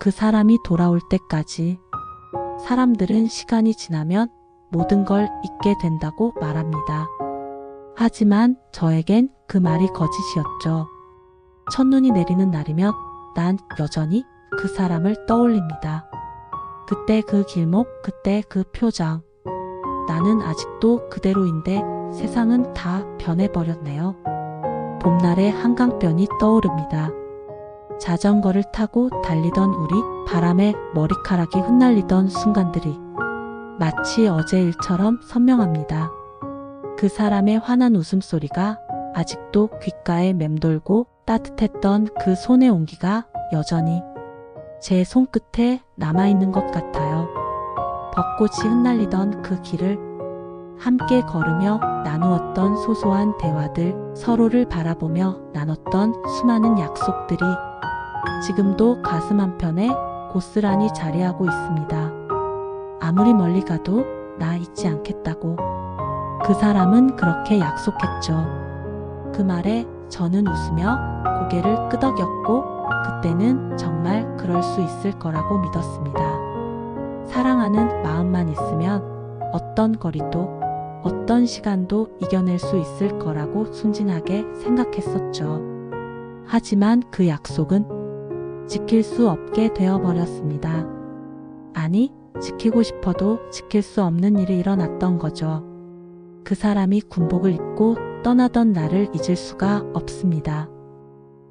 그 사람이 돌아올 때까지. 사람들은 시간이 지나면 모든 걸 잊게 된다고 말합니다. 하지만 저에겐 그 말이 거짓이었죠. 첫눈이 내리는 날이면 난 여전히 그 사람을 떠올립니다. 그때 그 길목, 그때 그 표정. 나는 아직도 그대로인데 세상은 다 변해버렸네요. 봄날의 한강변이 떠오릅니다. 자전거를 타고 달리던 우리, 바람에 머리카락이 흩날리던 순간들이 마치 어제 일처럼 선명합니다. 그 사람의 환한 웃음소리가 아직도 귓가에 맴돌고 따뜻했던 그 손의 온기가 여전히 제 손끝에 남아있는 것 같아요. 벚꽃이 흩날리던 그 길을 함께 걸으며 나누었던 소소한 대화들, 서로를 바라보며 나눴던 수많은 약속들이 지금도 가슴 한편에 고스란히 자리하고 있습니다. 아무리 멀리 가도 나 잊지 않겠다고. 그 사람은 그렇게 약속했죠. 그 말에 저는 웃으며 고개를 끄덕였고 그때는 정말 그럴 수 있을 거라고 믿었습니다. 사랑하는 마음만 있으면 어떤 거리도 어떤 시간도 이겨낼 수 있을 거라고 순진하게 생각했었죠. 하지만 그 약속은 지킬 수 없게 되어버렸습니다. 아니, 지키고 싶어도 지킬 수 없는 일이 일어났던 거죠. 그 사람이 군복을 입고 떠나던 날을 잊을 수가 없습니다.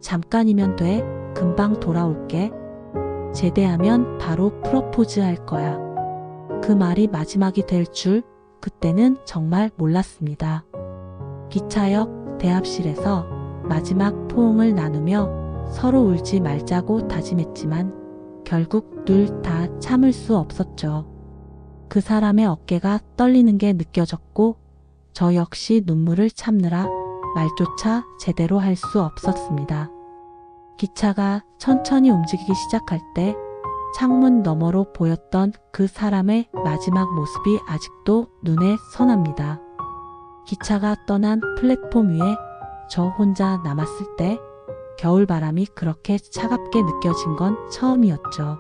잠깐이면 돼. 금방 돌아올게. 제대하면 바로 프로포즈 할 거야. 그 말이 마지막이 될 줄 그때는 정말 몰랐습니다. 기차역 대합실에서 마지막 포옹을 나누며 서로 울지 말자고 다짐했지만 결국 둘 다 참을 수 없었죠. 그 사람의 어깨가 떨리는 게 느껴졌고 저 역시 눈물을 참느라 말조차 제대로 할 수 없었습니다. 기차가 천천히 움직이기 시작할 때 창문 너머로 보였던 그 사람의 마지막 모습이 아직도 눈에 선합니다. 기차가 떠난 플랫폼 위에 저 혼자 남았을 때 겨울바람이 그렇게 차갑게 느껴진 건 처음이었죠.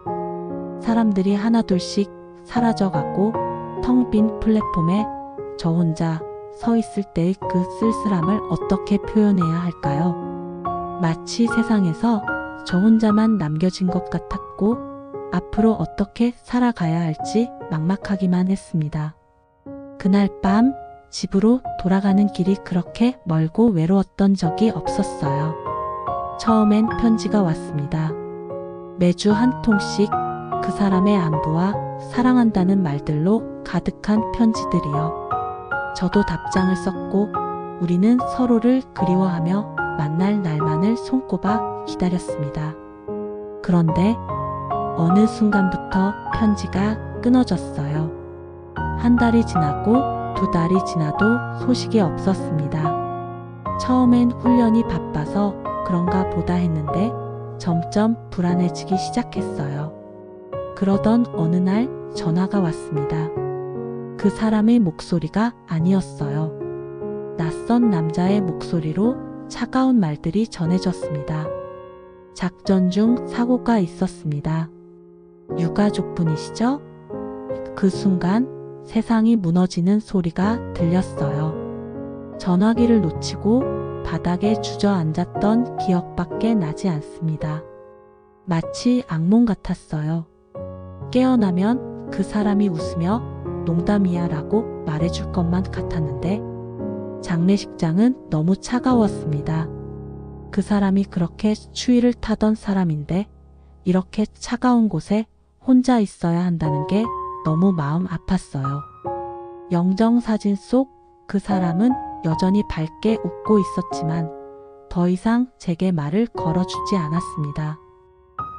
사람들이 하나둘씩 사라져가고 텅 빈 플랫폼에 저 혼자 서 있을 때의 그 쓸쓸함을 어떻게 표현해야 할까요? 마치 세상에서 저 혼자만 남겨진 것 같았고 앞으로 어떻게 살아가야 할지 막막하기만 했습니다. 그날 밤 집으로 돌아가는 길이 그렇게 멀고 외로웠던 적이 없었어요. 처음엔 편지가 왔습니다. 매주 한 통씩 그 사람의 안부와 사랑한다는 말들로 가득한 편지들이요. 저도 답장을 썼고 우리는 서로를 그리워하며 만날 날만을 손꼽아 기다렸습니다. 그런데 어느 순간부터 편지가 끊어졌어요. 한 달이 지나고 두 달이 지나도 소식이 없었습니다. 처음엔 훈련이 바빠서 그런가 보다 했는데 점점 불안해지기 시작했어요. 그러던 어느 날 전화가 왔습니다. 그 사람의 목소리가 아니었어요. 낯선 남자의 목소리로 차가운 말들이 전해졌습니다. 작전 중 사고가 있었습니다. 유가족분이시죠? 그 순간 세상이 무너지는 소리가 들렸어요. 전화기를 놓치고 바닥에 주저앉았던 기억밖에 나지 않습니다. 마치 악몽 같았어요. 깨어나면 그 사람이 웃으며 농담이야 라고 말해줄 것만 같았는데 장례식장은 너무 차가웠습니다. 그 사람이 그렇게 추위를 타던 사람인데 이렇게 차가운 곳에 혼자 있어야 한다는 게 너무 마음 아팠어요. 영정사진 속 그 사람은 여전히 밝게 웃고 있었지만 더 이상 제게 말을 걸어주지 않았습니다.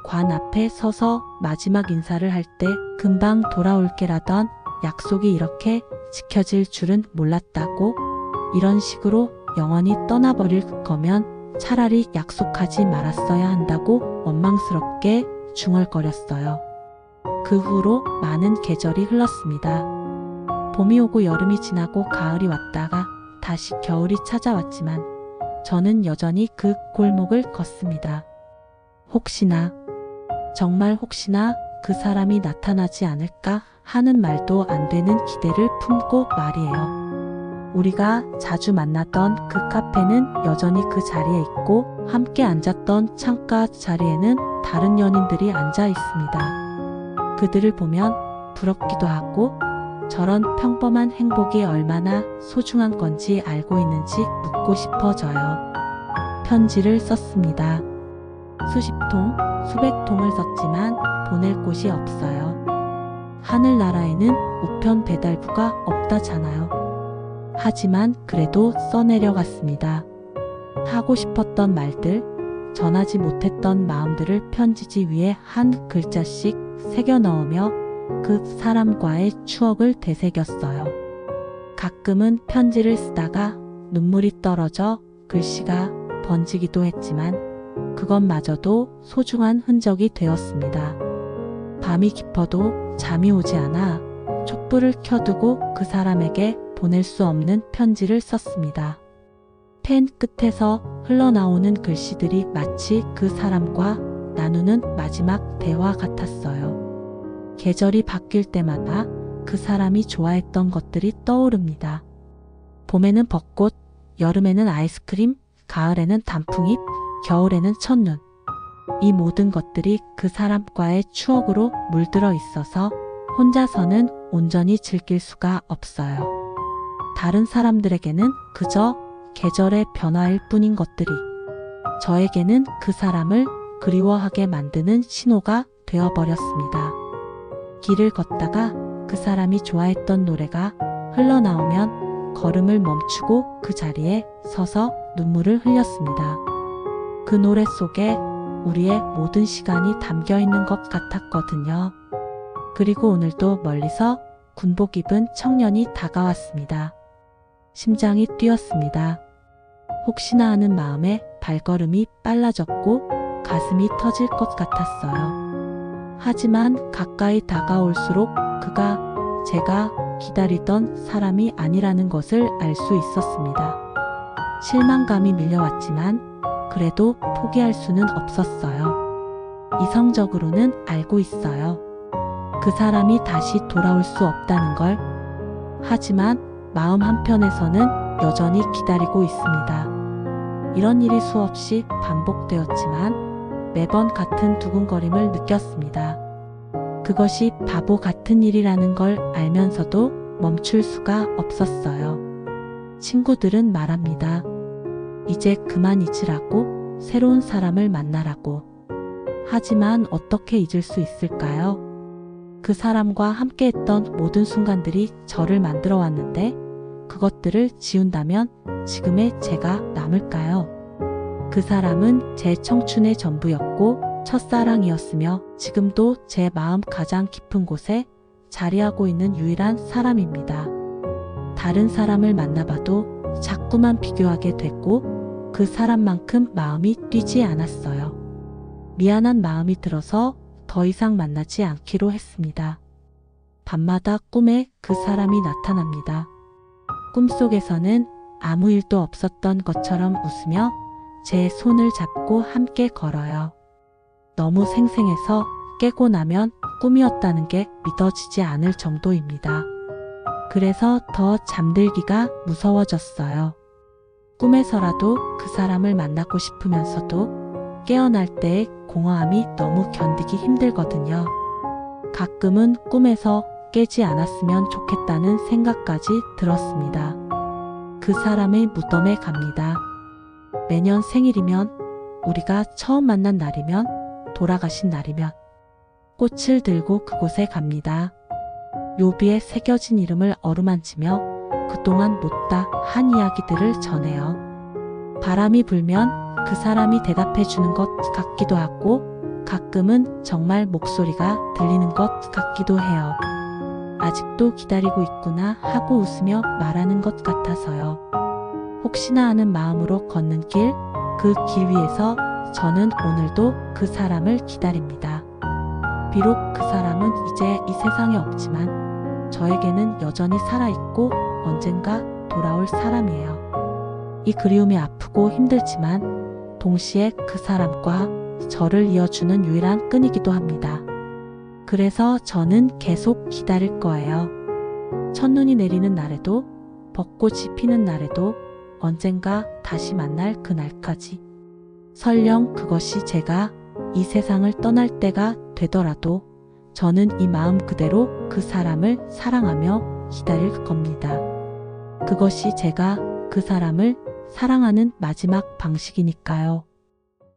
관 앞에 서서 마지막 인사를 할 때 금방 돌아올게라던 약속이 이렇게 지켜질 줄은 몰랐다고. 이런 식으로 영원히 떠나버릴 거면 차라리 약속하지 말았어야 한다고 원망스럽게 중얼거렸어요. 그 후로 많은 계절이 흘렀습니다. 봄이 오고 여름이 지나고 가을이 왔다가 다시 겨울이 찾아왔지만 저는 여전히 그 골목을 걷습니다. 혹시나 정말 혹시나 그 사람이 나타나지 않을까 하는 말도 안 되는 기대를 품고 말이에요. 우리가 자주 만났던 그 카페는 여전히 그 자리에 있고 함께 앉았던 창가 자리에는 다른 연인들이 앉아 있습니다. 그들을 보면 부럽기도 하고 저런 평범한 행복이 얼마나 소중한 건지 알고 있는지 묻고 싶어져요. 편지를 썼습니다. 수십 통, 수백 통을 썼지만 보낼 곳이 없어요. 하늘나라에는 우편 배달부가 없다잖아요. 하지만 그래도 써내려갔습니다. 하고 싶었던 말들, 전하지 못했던 마음들을 편지지 위에 한 글자씩 새겨 넣으며 그 사람과의 추억을 되새겼어요. 가끔은 편지를 쓰다가 눈물이 떨어져 글씨가 번지기도 했지만 그것마저도 소중한 흔적이 되었습니다. 밤이 깊어도 잠이 오지 않아 촛불을 켜두고 그 사람에게 보낼 수 없는 편지를 썼습니다. 펜 끝에서 흘러나오는 글씨들이 마치 그 사람과 나누는 마지막 대화 같았어요. 계절이 바뀔 때마다 그 사람이 좋아했던 것들이 떠오릅니다. 봄에는 벚꽃, 여름에는 아이스크림, 가을에는 단풍잎, 겨울에는 첫눈. 이 모든 것들이 그 사람과의 추억으로 물들어 있어서 혼자서는 온전히 즐길 수가 없어요. 다른 사람들에게는 그저 계절의 변화일 뿐인 것들이 저에게는 그 사람을 그리워하게 만드는 신호가 되어버렸습니다. 길을 걷다가 그 사람이 좋아했던 노래가 흘러나오면 걸음을 멈추고 그 자리에 서서 눈물을 흘렸습니다. 그 노래 속에 우리의 모든 시간이 담겨 있는 것 같았거든요. 그리고 오늘도 멀리서 군복 입은 청년이 다가왔습니다. 심장이 뛰었습니다. 혹시나 하는 마음에 발걸음이 빨라졌고 가슴이 터질 것 같았어요. 하지만 가까이 다가올수록 그가 제가 기다리던 사람이 아니라는 것을 알 수 있었습니다. 실망감이 밀려왔지만 그래도 포기할 수는 없었어요. 이성적으로는 알고 있어요. 그 사람이 다시 돌아올 수 없다는 걸. 하지만 마음 한편에서는 여전히 기다리고 있습니다. 이런 일이 수없이 반복되었지만 매번 같은 두근거림을 느꼈습니다. 그것이 바보 같은 일이라는 걸 알면서도 멈출 수가 없었어요. 친구들은 말합니다. 이제 그만 잊으라고, 새로운 사람을 만나라고. 하지만 어떻게 잊을 수 있을까요? 그 사람과 함께했던 모든 순간들이 저를 만들어 왔는데 그것들을 지운다면 지금의 제가 남을까요? 그 사람은 제 청춘의 전부였고 첫사랑이었으며 지금도 제 마음 가장 깊은 곳에 자리하고 있는 유일한 사람입니다. 다른 사람을 만나봐도 자꾸만 비교하게 됐고 그 사람만큼 마음이 뛰지 않았어요. 미안한 마음이 들어서 더 이상 만나지 않기로 했습니다. 밤마다 꿈에 그 사람이 나타납니다. 꿈속에서는 아무 일도 없었던 것처럼 웃으며 제 손을 잡고 함께 걸어요. 너무 생생해서 깨고 나면 꿈이었다는 게 믿어지지 않을 정도입니다. 그래서 더 잠들기가 무서워졌어요. 꿈에서라도 그 사람을 만나고 싶으면서도 깨어날 때의 공허함이 너무 견디기 힘들거든요. 가끔은 꿈에서 깨지 않았으면 좋겠다는 생각까지 들었습니다. 그 사람의 무덤에 갑니다. 매년 생일이면, 우리가 처음 만난 날이면, 돌아가신 날이면 꽃을 들고 그곳에 갑니다. 묘비에 새겨진 이름을 어루만지며 그동안 못다 한 이야기들을 전해요. 바람이 불면 그 사람이 대답해 주는 것 같기도 하고 가끔은 정말 목소리가 들리는 것 같기도 해요. 아직도 기다리고 있구나 하고 웃으며 말하는 것 같아서요. 혹시나 하는 마음으로 걷는 길, 그 길 위에서 저는 오늘도 그 사람을 기다립니다. 비록 그 사람은 이제 이 세상에 없지만 저에게는 여전히 살아있고 언젠가 돌아올 사람이에요. 이 그리움이 아프고 힘들지만 동시에 그 사람과 저를 이어주는 유일한 끈이기도 합니다. 그래서 저는 계속 기다릴 거예요. 첫눈이 내리는 날에도, 벚꽃이 피는 날에도, 언젠가 다시 만날 그날까지. 설령 그것이 제가 이 세상을 떠날 때가 되더라도 저는 이 마음 그대로 그 사람을 사랑하며 기다릴 겁니다. 그것이 제가 그 사람을 사랑하는 마지막 방식이니까요.